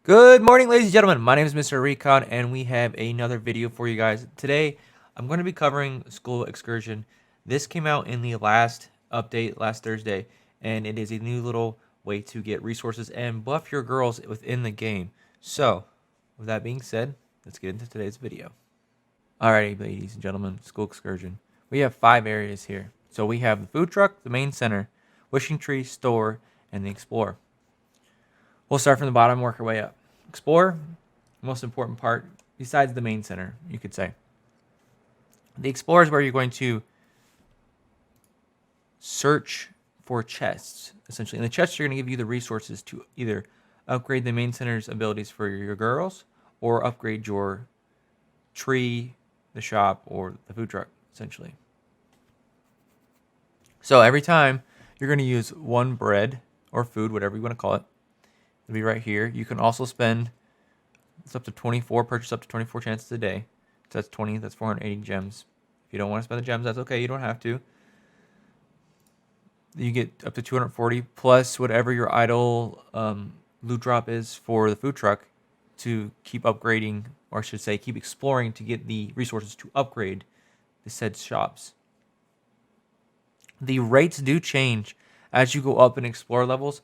Good morning, ladies and gentlemen. My name is Mr. Recon, and we have another video for you guys. Today, I'm going to be covering School Excursion. This came out in the last update, last Thursday, and it is a new little way to get resources and buff your girls within the game. So, with that being said, let's get into today's video. Alrighty, ladies and gentlemen, School Excursion. We have 5 areas here. So we have the food truck, the main center, wishing tree, store, and the explorer. We'll start from the bottom and work our way up. Explore, most important part, besides the main center, you could say. The Explorer is where you're going to search for chests, essentially. And the chests are going to give you the resources to either upgrade the main center's abilities for your girls or upgrade your tree, the shop, or the food truck, essentially. So every time you're going to use 1 bread or food, whatever you want to call it. It'll be right here. You can also spend, it's up to 24, purchase up to 24 chances a day. So that's 20, that's 480 gems. If you don't want to spend the gems, that's okay. You don't have to. You get up to 240 plus whatever your idle loot drop is for the food truck to keep upgrading, or I should say keep exploring to get the resources to upgrade the said shops. The rates do change as you go up in explore levels.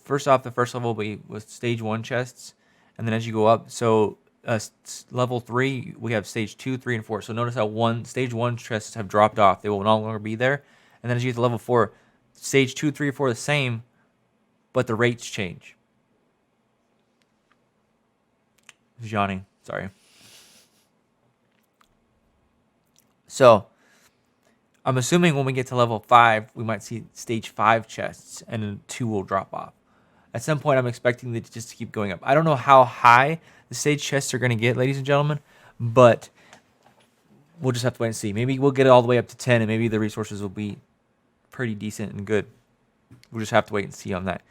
First off, the first level will be with stage 1 chests, and then as you go up, so level 3, we have stage 2, 3, and 4. So notice how stage 1 chests have dropped off; they will no longer be there. And then as you get to level 4, stage 2, 3, 4 are the same, but the rates change. Johnny, sorry. So I'm assuming when we get to level 5, we might see stage 5 chests, and then 2 will drop off. At some point, I'm expecting it just to keep going up. I don't know how high the stage chests are going to get, ladies and gentlemen, but we'll just have to wait and see. Maybe we'll get it all the way up to 10, and maybe the resources will be pretty decent and good. We'll just have to wait and see on that.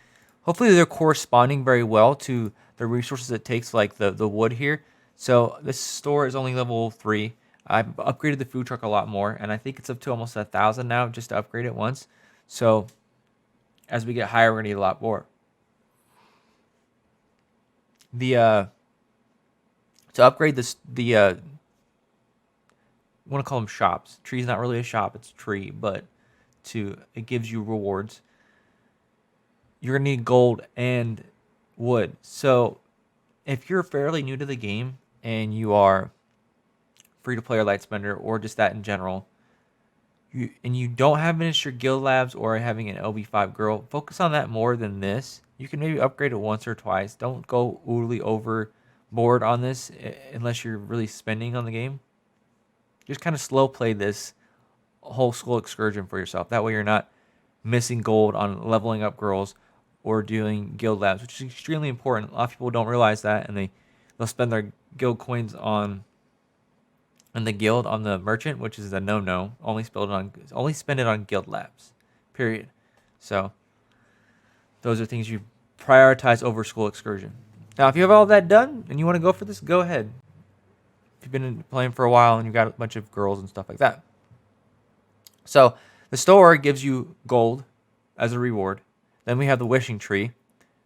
Hopefully, they're corresponding very well to the resources it takes, like the wood here. So this store is only level 3. I've upgraded the food truck a lot more, and I think it's up to almost 1,000 now just to upgrade it once. So as we get higher, we're going to need a lot more. To upgrade this, I want to call them shops. Tree's not really a shop, it's a tree, but it gives you rewards. You're going to need gold and wood. So if you're fairly new to the game and you are free-to-play or light spender, or just that in general, and you don't have Minister Guild Labs or having an LB5 girl, focus on that more than this. You can maybe upgrade it once or twice. Don't go oodly overboard on this unless you're really spending on the game. Just kind of slow play this whole School Excursion for yourself. That way you're not missing gold on leveling up girls or doing Guild Labs, which is extremely important. A lot of people don't realize that, and they'll spend their guild coins on the guild on the merchant, which is a no-no. Only spend it on Guild Labs, period. So those are things you prioritize over School Excursion. Now, if you have all that done and you want to go for this, go ahead. If you've been playing for a while and you've got a bunch of girls and stuff like that. So the store gives you gold as a reward. Then we have the wishing tree.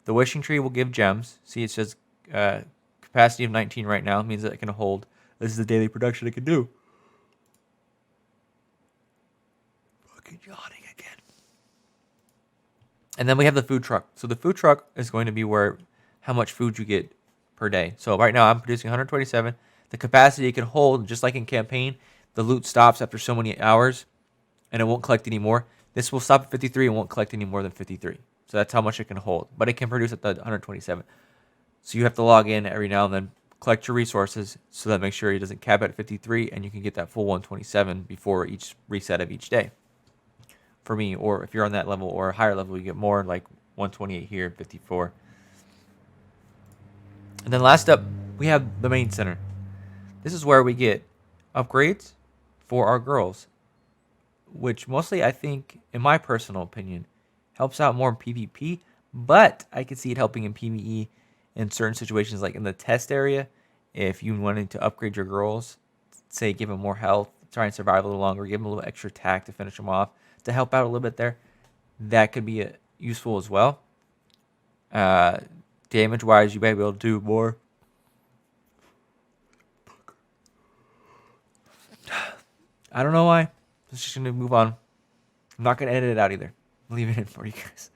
The wishing tree will give gems. See, it says capacity of 19 right now. It means that it can hold. This is the daily production it can do. Fucking yawning again. And then we have the food truck. So the food truck is going to be how much food you get per day. So right now I'm producing 127. The capacity it can hold, just like in campaign, the loot stops after so many hours, and it won't collect anymore. This will stop at 53 and won't collect any more than 53. So that's how much it can hold. But it can produce at the 127. So you have to log in every now and then, collect your resources so that makes sure it doesn't cap at 53, and you can get that full 127 before each reset of each day. For me, or if you're on that level or a higher level, you get more, like 128 here, 54. And then last up, we have the main center. This is where we get upgrades for our girls, which mostly, I think, in my personal opinion, helps out more in PvP, but I could see it helping in PvE in certain situations, like in the test area. If you wanted to upgrade your girls, say give them more health, try and survive a little longer, give them a little extra attack to finish them off, to help out a little bit there, that could be useful as well. damage-wise, you might be able to do more. I don't know why. Let's just gonna move on. I'm not gonna edit it out either. I'm leaving it in for you guys.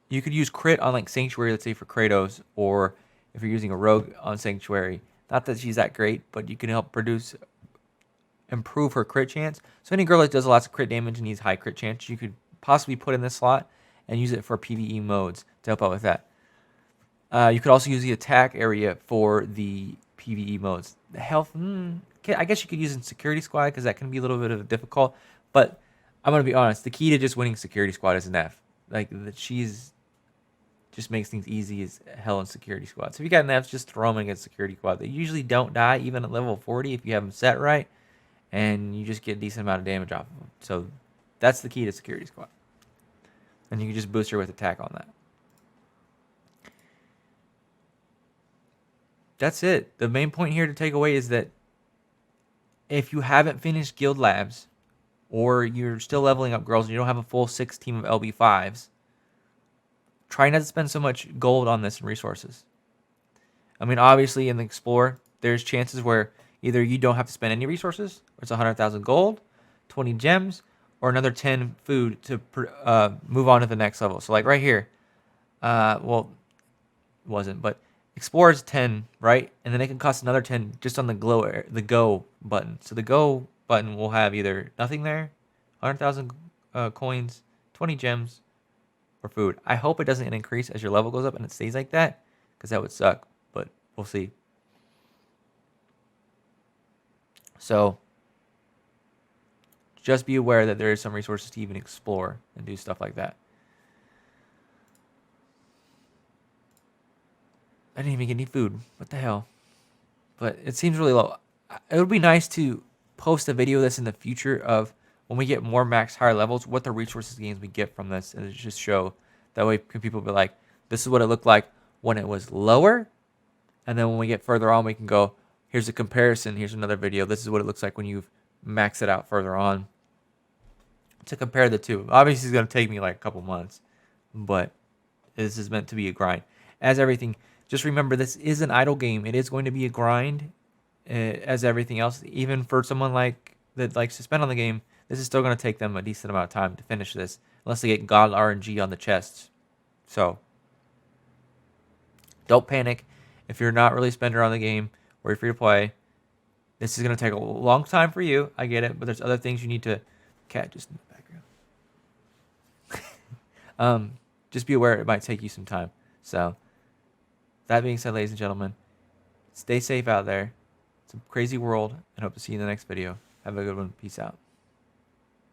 You could use crit on like Sanctuary, let's say for Kratos, or if you're using a rogue on Sanctuary. Not that she's that great, but you can help improve her crit chance. So any girl that does lots of crit damage and needs high crit chance, you could possibly put in this slot and use it for PvE modes to help out with that. You could also use the attack area for the PvE modes. The health, I guess you could use in Security Squad because that can be a little bit of difficult. But I'm gonna be honest, the key to just winning Security Squad is an F. Like she's just makes things easy as hell in Security Squad. So if you got an F, just throw them against Security Squad. They usually don't die even at level 40 if you have them set right, and you just get a decent amount of damage off of them. So that's the key to Security Squad. And you can just boost her with attack on that. That's it. The main point here to take away is that if you haven't finished Guild Labs, or you're still leveling up girls and you don't have a full 6 team of LB5s, try not to spend so much gold on this and resources. I mean, obviously in the Explorer, there's chances where either you don't have to spend any resources, or it's 100,000 gold, 20 gems, or another 10 food to move on to the next level. So like right here, well, wasn't, but Explorer's 10, right? And then it can cost another 10 just on the go button. So the go button will have either nothing there, 100,000 coins, 20 gems, or food. I hope it doesn't increase as your level goes up and it stays like that, because that would suck, but we'll see. So just be aware that there is some resources to even explore and do stuff like that. I didn't even get any food. What the hell? But it seems really low. It would be nice to post a video of this in the future of when we get more max higher levels, what the resources gains we get from this, and just show. That way people be like, this is what it looked like when it was lower. And then when we get further on, we can go, here's a comparison. Here's another video. This is what it looks like when you've maxed it out further on. To compare the two. Obviously, it's going to take me like a couple months. But this is meant to be a grind. As everything, just remember, this is an idle game. It is going to be a grind as everything else. Even for someone that likes to spend on the game, this is still going to take them a decent amount of time to finish this. Unless they get God RNG on the chests. So, don't panic. If you're not really a spender on the game, or you're free to play, this is going to take a long time for you. I get it. But there's other things you need to... Cat just in the background. Just be aware it might take you some time. So, that being said, ladies and gentlemen, stay safe out there. It's a crazy world, and hope to see you in the next video. Have a good one. Peace out.